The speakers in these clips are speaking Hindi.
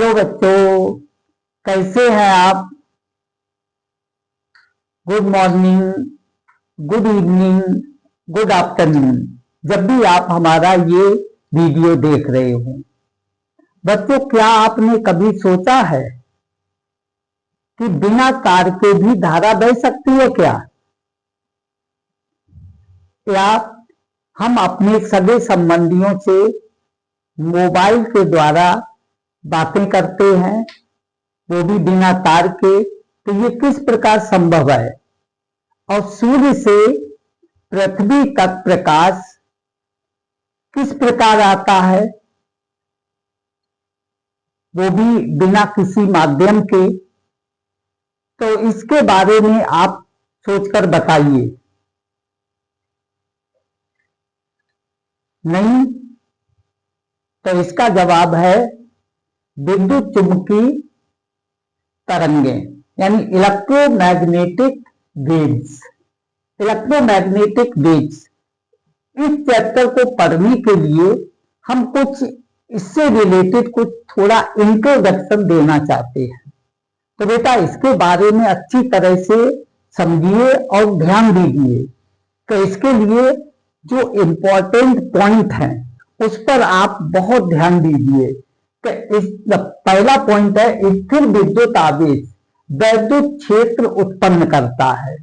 हेलो बच्चों, कैसे हैं आप। Good morning, good evening, good afternoon, जब भी आप हमारा ये वीडियो देख रहे हो। बच्चों, क्या आपने कभी सोचा है कि बिना तार के भी धारा बह सकती है क्या? या हम अपने सगे संबंधियों से मोबाइल के द्वारा बातें करते हैं, वो भी बिना तार के, तो ये किस प्रकार संभव है? और सूर्य से पृथ्वी तक प्रकाश किस प्रकार आता है, वो भी बिना किसी माध्यम के? तो इसके बारे में आप सोचकर बताइए। नहीं? तो इसका जवाब है विद्युत चुंबकीय तरंगें, यानी इलेक्ट्रोमैग्नेटिक वेव्स। इलेक्ट्रोमैग्नेटिक वेव्स, इस चैप्टर को पढ़ने के लिए हम कुछ इससे रिलेटेड कुछ थोड़ा इंट्रोडक्शन देना चाहते हैं। तो बेटा, इसके बारे में अच्छी तरह से समझिए और ध्यान दीजिए। तो इसके लिए जो इम्पोर्टेंट पॉइंट है उस पर आप बहुत ध्यान दीजिए। कि इस पहला पॉइंट है, स्थिर विद्युत आवेश वैद्युत क्षेत्र उत्पन्न करता है।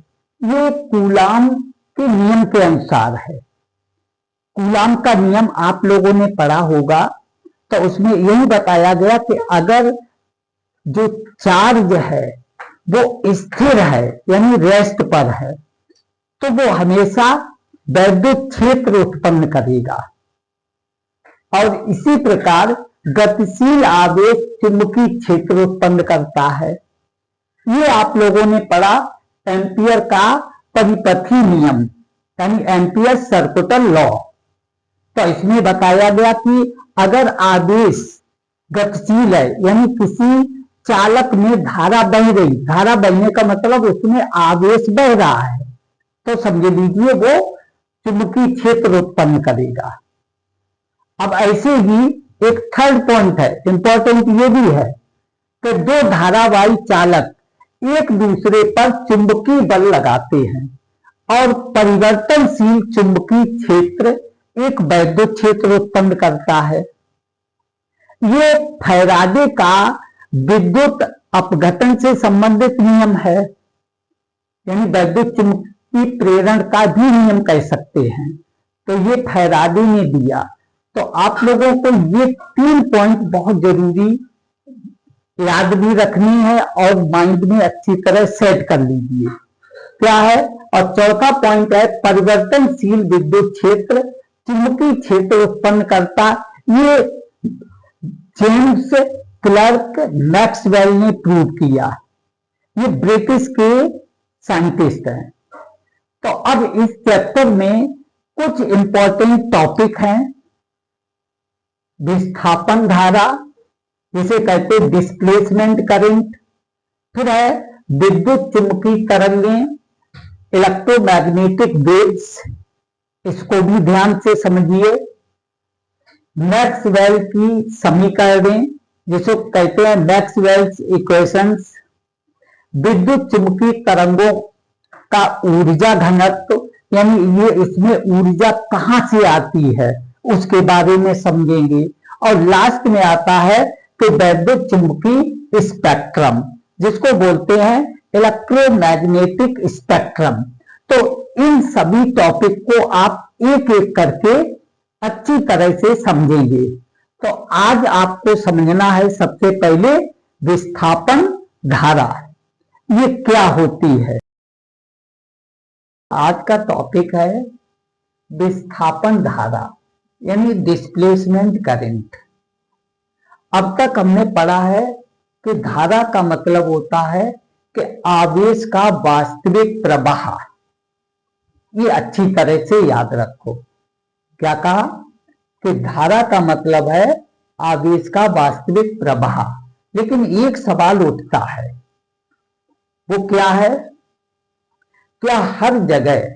ये कूलाम के नियम के अनुसार है। कूलाम का नियम आप लोगों ने पढ़ा होगा, तो उसमें यही बताया गया कि अगर जो चार्ज है वो स्थिर है, यानी रेस्ट पर है, तो वो हमेशा वैद्युत क्षेत्र उत्पन्न करेगा। और इसी प्रकार गतिशील आवेश चुंबकीय क्षेत्र उत्पन्न करता है। ये आप लोगों ने पढ़ा एम्पियर का परिपथी नियम, यानी एम्पियर सर्कुलर लॉ। तो इसमें बताया गया कि अगर आवेश गतिशील है, यानी किसी चालक में धारा बह रही, धारा बहने का मतलब उसमें आवेश बह रहा है, तो समझ लीजिए वो चुंबकीय क्षेत्र उत्पन्न करेगा। अब ऐसे ही एक थर्ड पॉइंट है, इंपॉर्टेंट ये भी है कि दो धारावाही चालक एक दूसरे पर चुंबकीय बल लगाते हैं और परिवर्तनशील चुंबकीय क्षेत्र एक वैद्युत क्षेत्र उत्पन्न करता है। ये फैराडे का विद्युत अपघटन से संबंधित नियम है, यानी वैद्युत चुंबकीय प्रेरण का भी नियम कह सकते हैं। तो ये फैराडे ने दिया। तो आप लोगों को ये 3 पॉइंट बहुत जरूरी याद भी रखनी है और माइंड में अच्छी तरह सेट कर लीजिए। क्या है? और चौथा पॉइंट है परिवर्तनशील विद्युत क्षेत्र चुंबकीय क्षेत्र उत्पन्न करता। ये जेम्स क्लर्क मैक्सवेल ने प्रूव किया। ये ब्रिटिश के साइंटिस्ट हैं। तो अब इस चैप्टर में कुछ इंपॉर्टेंट टॉपिक हैं। विस्थापन धारा, जिसे कहते हैं डिस्प्लेसमेंट करंट, फिर है विद्युत चुंबकीय तरंगें, इलेक्ट्रोमैग्नेटिक वेव्स, इसको भी ध्यान से समझिए। मैक्सवेल की समीकरणें, जिसे कहते हैं मैक्सवेल्स इक्वेशंस, विद्युत चुंबकीय तरंगों का ऊर्जा घनत्व, यानी ये इसमें ऊर्जा कहां से आती है उसके बारे में समझेंगे। और लास्ट में आता है कि वैद्युत चुंबकीय स्पेक्ट्रम, जिसको बोलते हैं इलेक्ट्रोमैग्नेटिक स्पेक्ट्रम। तो इन सभी टॉपिक को आप एक एक करके अच्छी तरह से समझेंगे। तो आज आपको समझना है सबसे पहले विस्थापन धारा, ये क्या होती है। आज का टॉपिक है विस्थापन धारा, यानी डिस्प्लेसमेंट करंट। अब तक हमने पढ़ा है कि धारा का मतलब होता है कि आवेश का वास्तविक प्रवाह। ये अच्छी तरह से याद रखो। क्या कहा? कि धारा का मतलब है आवेश का वास्तविक प्रवाह। लेकिन एक सवाल उठता है, वो क्या है? क्या हर जगह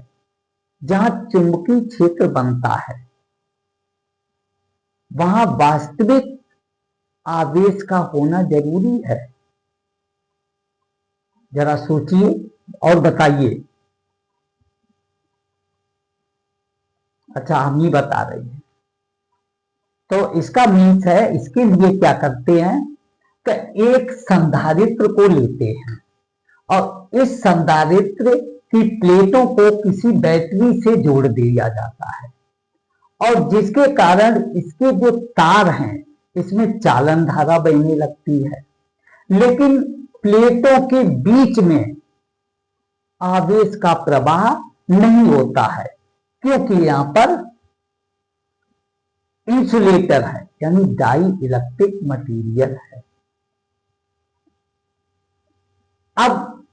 जहां चुंबकीय क्षेत्र बनता है वहां वास्तविक आवेश का होना जरूरी है? जरा सोचिए और बताइए। अच्छा, हम ही बता रहे हैं। तो इसका मीन्स है, इसके लिए क्या करते हैं कि एक संधारित्र को लेते हैं और इस संधारित्र की प्लेटों को किसी बैटरी से जोड़ दिया जाता है और जिसके कारण इसके जो तार हैं इसमें चालन धारा बहने लगती है, लेकिन प्लेटों के बीच में आवेश का प्रवाह नहीं होता है क्योंकि यहां पर इंसुलेटर है, यानी डाई इलेक्ट्रिक मटेरियल है। अब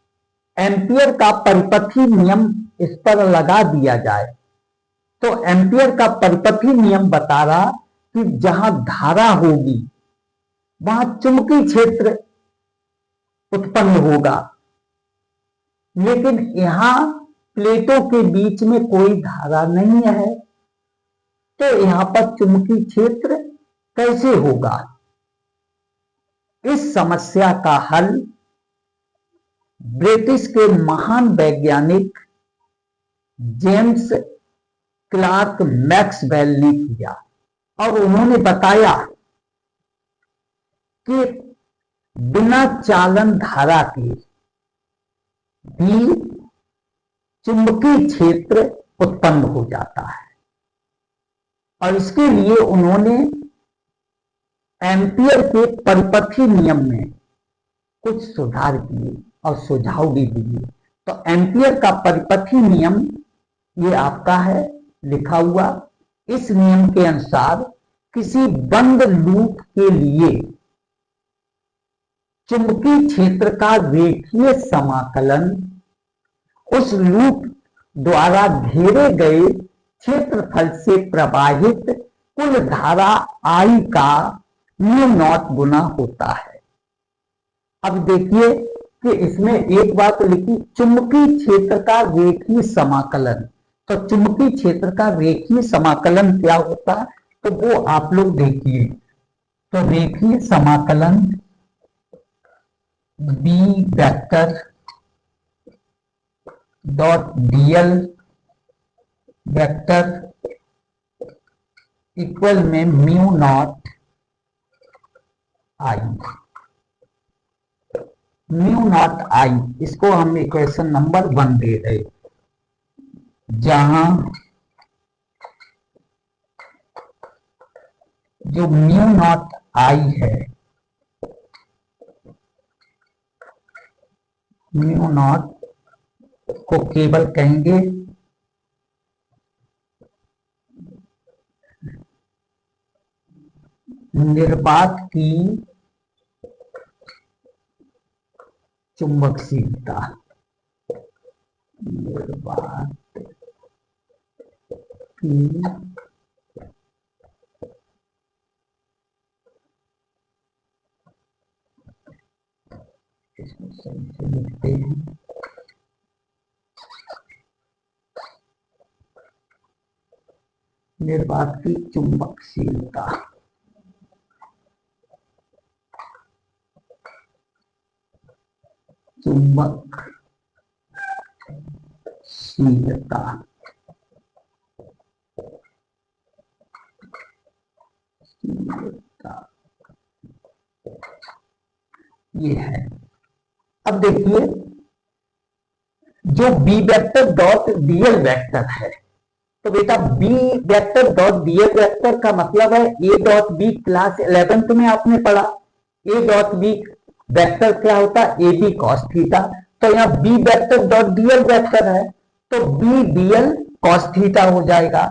एम्पियर का परिपथी नियम इस पर लगा दिया जाए तो एम्पियर का परिपथी नियम बता रहा कि जहां धारा होगी वहां चुंबकीय क्षेत्र उत्पन्न होगा, लेकिन यहां प्लेटों के बीच में कोई धारा नहीं है तो यहां पर चुंबकीय क्षेत्र कैसे होगा? इस समस्या का हल ब्रिटिश के महान वैज्ञानिक जेम्स क्लार्क मैक्सवेल ने किया और उन्होंने बताया कि बिना चालन धारा के भी चुंबकीय क्षेत्र उत्पन्न हो जाता है और इसके लिए उन्होंने एम्पियर के परिपथी नियम में कुछ सुधार किए और सुझाव भी दिए। तो एम्पियर का परिपथी नियम ये आपका है लिखा हुआ। इस नियम के अनुसार किसी बंद लूप के लिए चुंबकीय क्षेत्र का रेखीय समाकलन उस लूप द्वारा घेरे गए क्षेत्रफल से प्रवाहित कुल धारा I का म्यू नॉट गुना होता है। अब देखिए कि इसमें एक बात लिखी, चुंबकीय क्षेत्र का रेखीय समाकलन। तो चुंबकीय क्षेत्र का रेखीय समाकलन क्या होता है तो वो आप लोग देखिए। तो रेखीय समाकलन B vector dot dl vector equal में mu naught I. Mu naught I इसको हम इक्वेशन नंबर 1 दे रहे, जहां जो म्यू नॉट आई है, म्यू नॉट को केवल कहेंगे निर्वात की चुंबकशीलता। निर्वात की इसमें सही से लिखते हैं, निर्वात की चुंबकशीलता। चुंबकशीलता ये है। अब देखिए जो B vector dot dl vector है, तो बेटा B vector dot dl vector का मतलब है ए डॉट बी। क्लास 11th में आपने पढ़ा ए डॉट बी वेक्टर क्या होता है, ए बी कॉस थीटा। तो यहाँ B vector dot dl vector है तो बी डीएल कॉस थीटा हो जाएगा।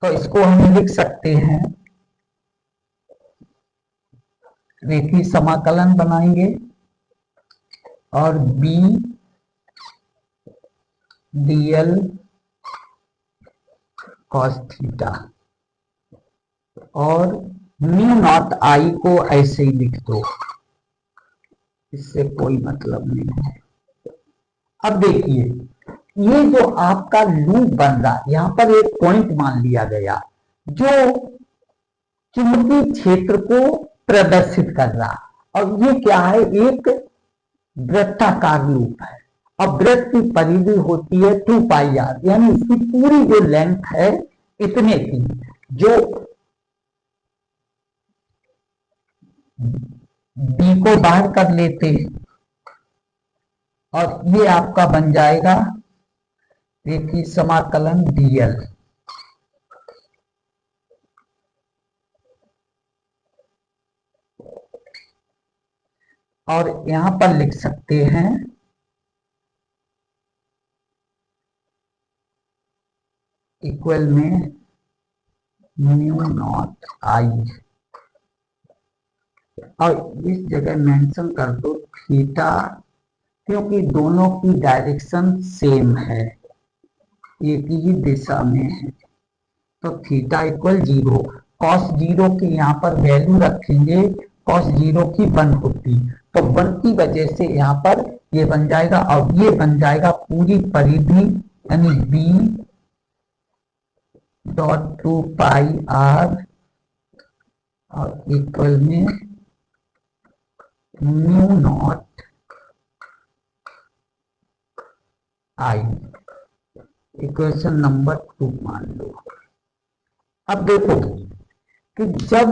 तो इसको हम लिख सकते हैं, रेखीय समाकलन बनाएंगे और बी डीएल कॉस थीटा और म्यू नॉट आई को ऐसे ही लिख दो, इससे कोई मतलब नहीं है। अब देखिए ये जो आपका लूप बन रहा, यहां पर एक पॉइंट मान लिया गया जो चुंबकीय क्षेत्र को प्रदर्शित कर रहा। और ये क्या है, एक वृत्ताकार लूप है। अब वृत्त की परिधि होती है 2πr, यानी इसकी पूरी जो लेंथ है इतने की, जो b को बाहर कर लेते हैं और ये आपका बन जाएगा देखिए समाकलन dl। और यहां पर लिख सकते हैं इक्वल में म्यू नॉट आई, और इस जगह मेंशन कर दो थीटा, क्योंकि दोनों की डायरेक्शन सेम है, एक ही दिशा में है। तो थीटा इक्वल 0, कॉस 0 की यहाँ पर वैल्यू रखेंगे, कॉस 0 की 1 होती, तो 1 की वजह से यहाँ पर ये बन जाएगा, और ये बन जाएगा पूरी परिधि यानी b डॉट 2πr और इक्वल में म्यू नॉट आई, इक्वेशन नंबर 2 मान लो। अब देखो कि जब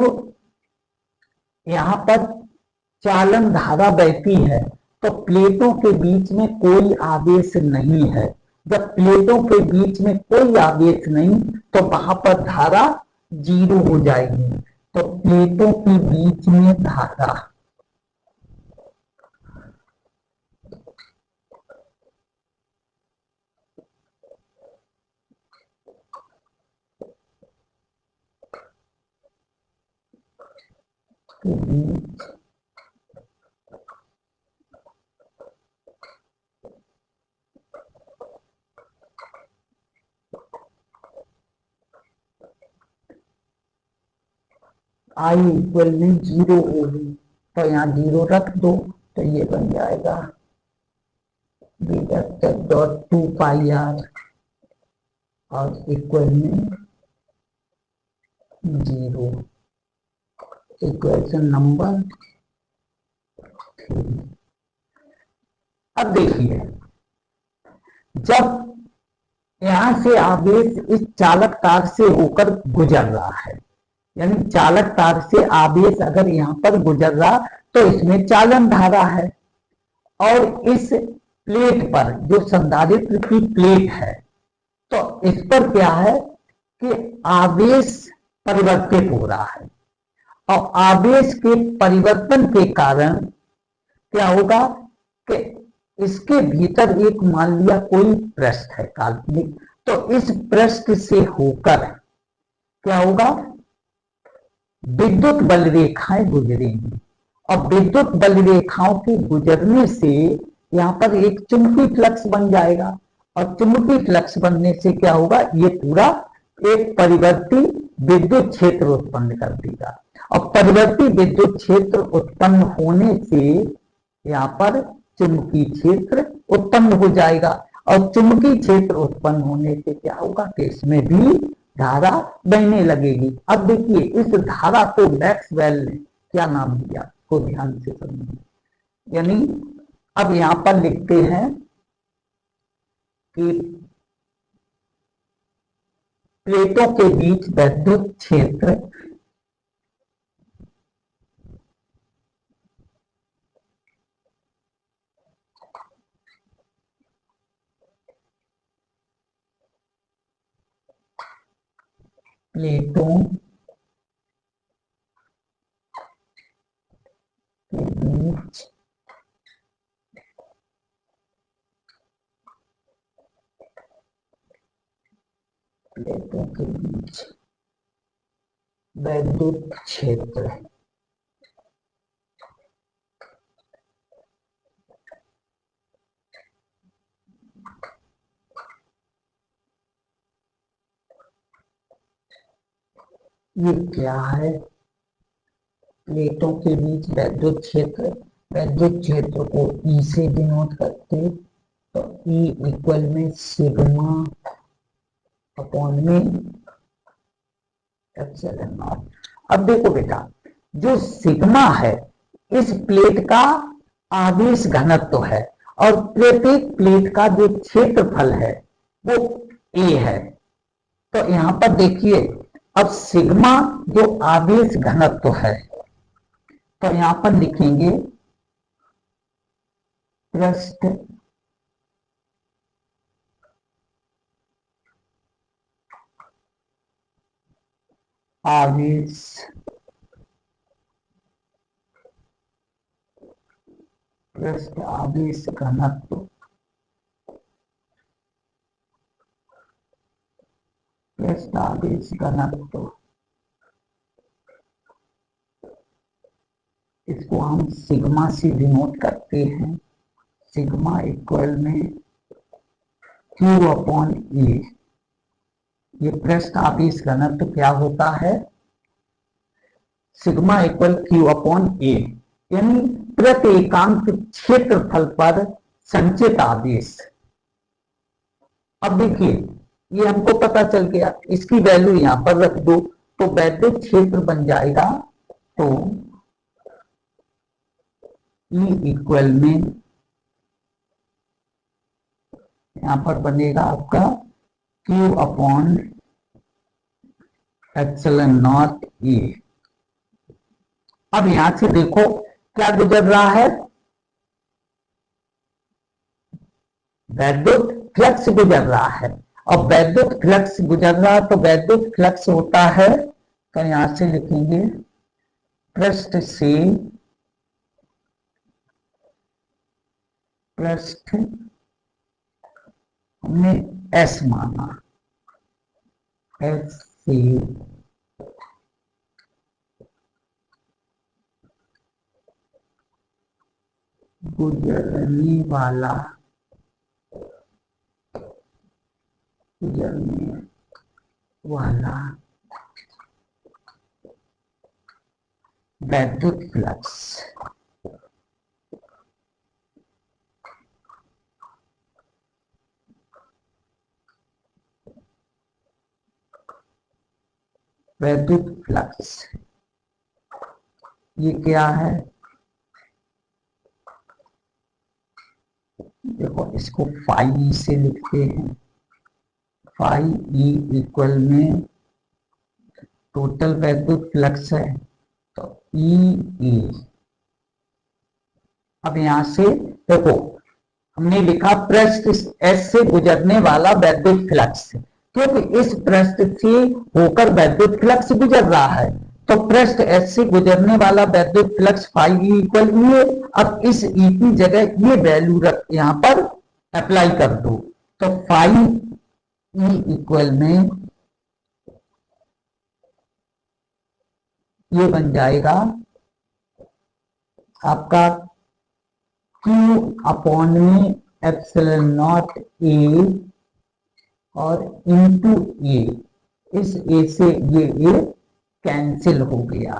यहां पर चालन धारा बहती है तो प्लेटों के बीच में कोई आवेश नहीं है। जब प्लेटों के बीच में कोई आवेश नहीं तो वहां पर धारा 0 हो जाएगी। तो प्लेटों के बीच में धारा के बीच आई इक्वल में 0 होगी, तो यहाँ 0 रख दो, तो ये बन जाएगा डॉट 2πr और इक्वल में 0, इक्वेशन नंबर 3। अब देखिए जब यहां से आवेश इस चालक तार से होकर गुजर रहा है, यानी चालक तार से आवेश अगर यहां पर गुजर रहा तो इसमें चालन धारा है, और इस प्लेट पर जो संधारित्र की प्लेट है तो इस पर क्या है कि आवेश परिवर्तित हो रहा है, और आवेश के परिवर्तन के कारण क्या होगा कि इसके भीतर एक मान लिया कोई पृष्ठ है काल्पनिक, तो इस पृष्ठ से होकर क्या होगा, विद्युत बल रेखाएं गुजरेंगी, और विद्युत बल रेखाओं के गुजरने से यहाँ पर एक चुंबकीय फ्लक्स बन जाएगा, और चुंबकीय फ्लक्स बनने से क्या होगा, ये पूरा एक परिवर्ती विद्युत क्षेत्र उत्पन्न कर देगा, और परिवर्ती विद्युत क्षेत्र उत्पन्न होने से यहाँ पर चुंबकीय क्षेत्र उत्पन्न हो जाएगा, और चुंबकीय क्षेत्र उत्पन्न होने से क्या होगा कि इसमें भी धारा बहने लगेगी। अब देखिए इस धारा को मैक्सवेल ने क्या नाम दिया, को ध्यान से समझिए। यानी अब यहां पर लिखते हैं कि प्लेटों के बीच विद्युत क्षेत्र प्लेटों के बीच प्लेटों के बीच विद्युत क्षेत्र ये क्या है, प्लेटों के बीच विद्युत क्षेत्र, विद्युत क्षेत्र को ई से डिनोट करते, तो ई इक्वल में सिग्मा अपॉन में एप्सिलॉन नॉट। अब देखो बेटा जो सिग्मा है इस प्लेट का आवेश घनत्व है और प्रत्येक प्लेट का जो क्षेत्रफल है वो ए है। तो यहां पर देखिए, अब सिग्मा जो आवेश घनत्व है, तो यहां पर लिखेंगे पृष्ठ आवेश पृष्ठ आवेश घनत्व पृष्ठ आवेश घनत्व, इसको हम सिग्मा से डिनोट करते हैं। सिग्मा इक्वल में क्यू अपॉन ए। ये पृष्ठ आवेश घनत्व क्या होता है? सिग्मा इक्वल क्यू अपॉन ए, यानी प्रति एकांक क्षेत्रफल पर संचित आवेश। अब देखिए, ये हमको पता चल गया, इसकी वैल्यू यहां पर रख दो तो वैद्युत क्षेत्र बन जाएगा। तो E इक्वल में यहां पर बनेगा आपका Q upon epsilon not E। अब यहां से देखो क्या गुजर रहा है, वैद्युत फ्लक्स गुजर रहा है। और वैद्युत फ्लक्स गुजर रहा है तो वैद्युत फ्लक्स होता है, तो यहां से लिखेंगे पृष्ठ से पृष्ठ, हमने एस माना, एस से गुजरने वाला वैद्युत फ्लक्स। वैद्युत फ्लक्स ये क्या है? देखो, इसको फाई से लिखते हैं। फाई ई इक्वल में टोटल वैद्युत फ्लक्स है, तो ई ई। अब यहां से देखो, हमने लिखा पृष्ठ एस से गुजरने वाला वैद्युत फ्लक्स, क्योंकि इस पृष्ठ से होकर वैद्युत फ्लक्स गुजर रहा है, तो पृष्ठ एस से गुजरने वाला वैद्युत फ्लक्स फाई ई इक्वल ई है। अब इस ई की जगह ये वैल्यू रख यहां पर अप्लाई कर दो, तो फाई ई इक्वल में ये बन जाएगा आपका Q अपॉन में एप्सिलॉन नॉट ए और इंटू ए। इस ए से ये ए कैंसिल हो गया,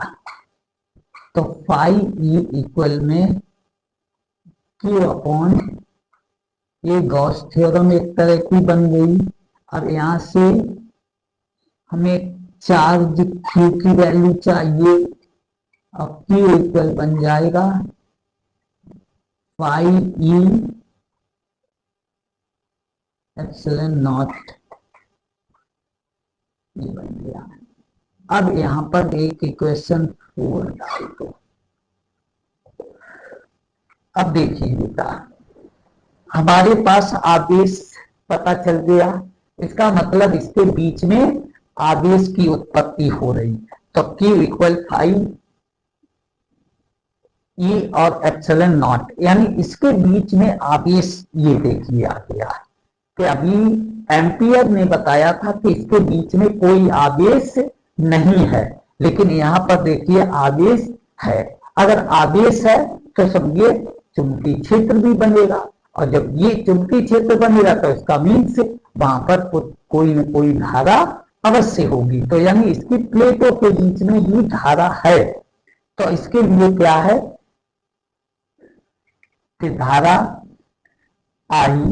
तो फाई ई इक्वल में Q अपॉन, ये गॉस थ्योरम एक तरह की बन गई। अब यहां से हमें चार्ज Q की वैल्यू चाहिए। अब Q इक्वल बन जाएगा फाई ई एप्सिलॉन नॉट, ये बन गया। अब यहां पर एक इक्वेशन 4 डाल दो। अब देखिए बेटा, हमारे पास आवेश पता चल गया, इसका मतलब इसके बीच में आवेश की उत्पत्ति हो रही। तो Q इक्वल फाइव ई और एप्सिलॉन नॉट, यानी इसके बीच में आवेश ये देखिए आ गया कि अभी एम्पियर ने बताया था कि इसके बीच में कोई आवेश नहीं है, लेकिन यहां पर देखिए आवेश है। अगर आवेश है तो समझिए चुंबकीय क्षेत्र भी बनेगा, और जब ये चुंबकीय क्षेत्र बनेगा तो इसका मीन्स वहां पर कोई न कोई धारा अवश्य होगी। तो यानी इसकी प्लेटों के बीच में ही धारा है। तो इसके लिए क्या है कि धारा आई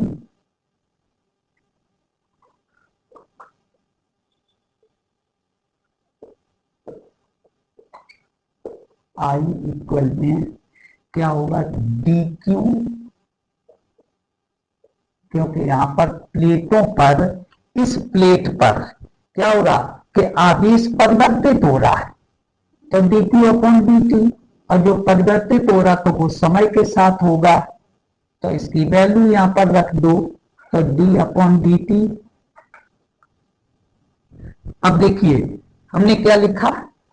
आई इक्वल में क्या होगा, डी क्यू, क्योंकि यहां पर प्लेटों पर, इस प्लेट पर क्या हो रहा कि आवेश परिवर्तित हो रहा है, तो D Q upon d t, और जो परिवर्तित हो रहा तो वो समय के साथ होगा, तो इसकी वैल्यू यहां पर रख दो, तो डी अपॉन डी टी। अब देखिए हमने क्या लिखा,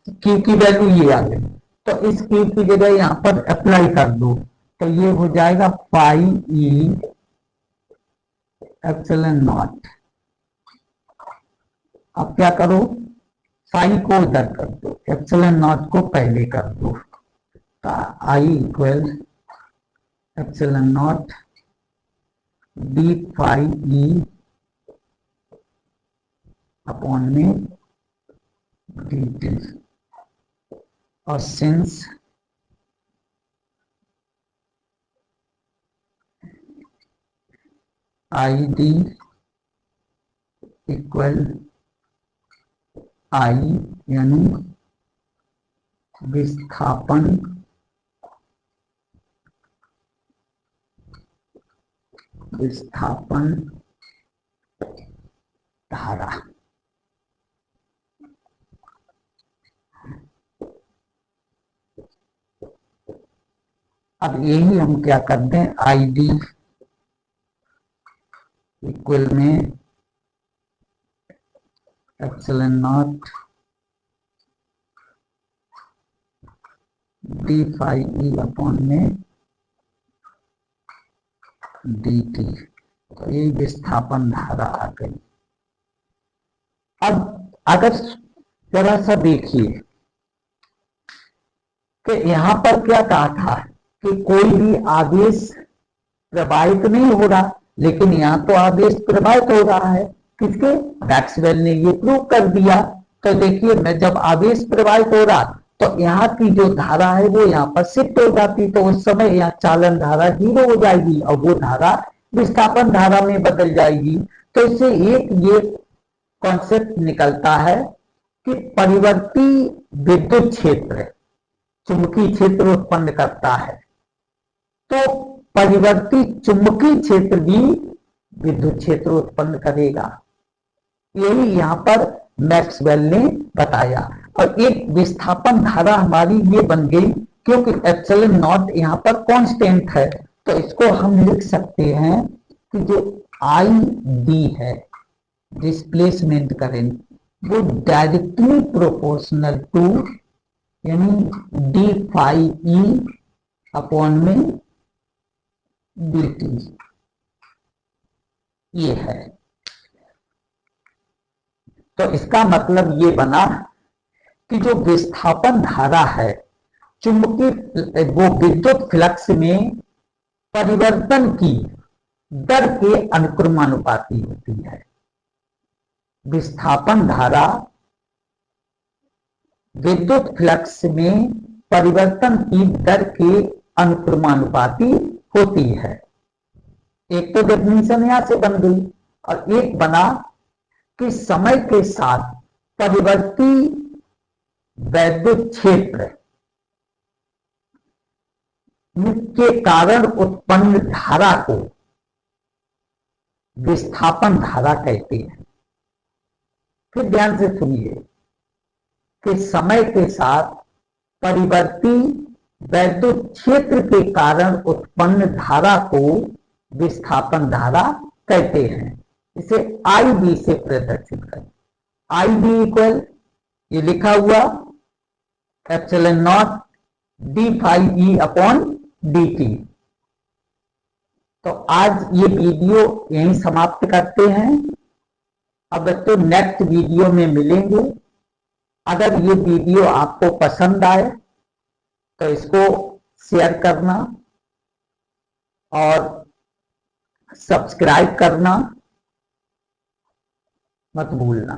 क्यू की वैल्यू ये आ गई, तो इस क्यू की जगह यहां पर अप्लाई कर दो, तो ये हो जाएगा पाई ई एप्सिलॉन नॉट। अब क्या करो, फाई को इधर कर दो, एप्सिलॉन नॉट को पहले कर दो, तो I equal epsilon not d phi E upon में डी टी, और since I d equal I यानी विस्थापन धारा, अब यही हम क्या करते हैं, आई डी इक्वल में epsilon not d phi E upon में डी टी, तो ये विस्थापन धारा आ गई। अब अगर जरा सा देखिए कि यहां पर क्या कहा था कि कोई भी आवेश प्रवाहित नहीं हो रहा, लेकिन यहां तो आवेश प्रवाहित हो रहा है, किसके, मैक्सवेल ने ये प्रूव कर दिया। तो देखिए मैं जब आवेश प्रवाहित हो रहा तो यहाँ की जो धारा है वो यहाँ पर शिफ्ट हो जाती, तो उस समय यहाँ चालन धारा 0 हो जाएगी और वो धारा विस्थापन धारा में बदल जाएगी। तो इससे एक ये कॉन्सेप्ट निकलता है कि परिवर्ती विद्युत क्षेत्र चुंबकीय क्षेत्र उत्पन्न करता है, तो परिवर्ती चुंबकीय क्षेत्र भी विद्युत क्षेत्र उत्पन्न करेगा, यही यहां पर मैक्सवेल ने बताया। और एक विस्थापन धारा हमारी ये बन गई, क्योंकि एप्सिलॉन नॉट यहाँ पर कांस्टेंट है, तो इसको हम लिख सकते हैं कि जो आई डी है डिस्प्लेसमेंट करंट, वो डायरेक्टली प्रोपोर्शनल टू यानी डी फाई ई अपॉन में डी टी, ये है। तो इसका मतलब ये बना कि जो विस्थापन धारा है चुंबकीय, वो विद्युत फ्लक्स में परिवर्तन की दर के अनुक्रमानुपाती होती है। विस्थापन धारा विद्युत फ्लक्स में परिवर्तन की दर के अनुक्रमानुपाती होती है। एक तो डेफिनेशन यहां से बन गई, और एक बना कि समय के साथ परिवर्ती वैद्युत क्षेत्र के कारण उत्पन्न धारा को विस्थापन धारा कहते हैं। फिर ध्यान से सुनिए कि समय के साथ परिवर्ती वैद्युत क्षेत्र के कारण उत्पन्न धारा को विस्थापन धारा कहते हैं। इसे आई बी से प्रदर्शित करें। आई बी इक्वल ये लिखा हुआ epsilon not d phi E upon d t. तो आज ये वीडियो यहीं समाप्त करते हैं। अब तो नेक्स्ट वीडियो में मिलेंगे। अगर ये वीडियो आपको पसंद आए तो इसको शेयर करना और सब्सक्राइब करना मत भूलना।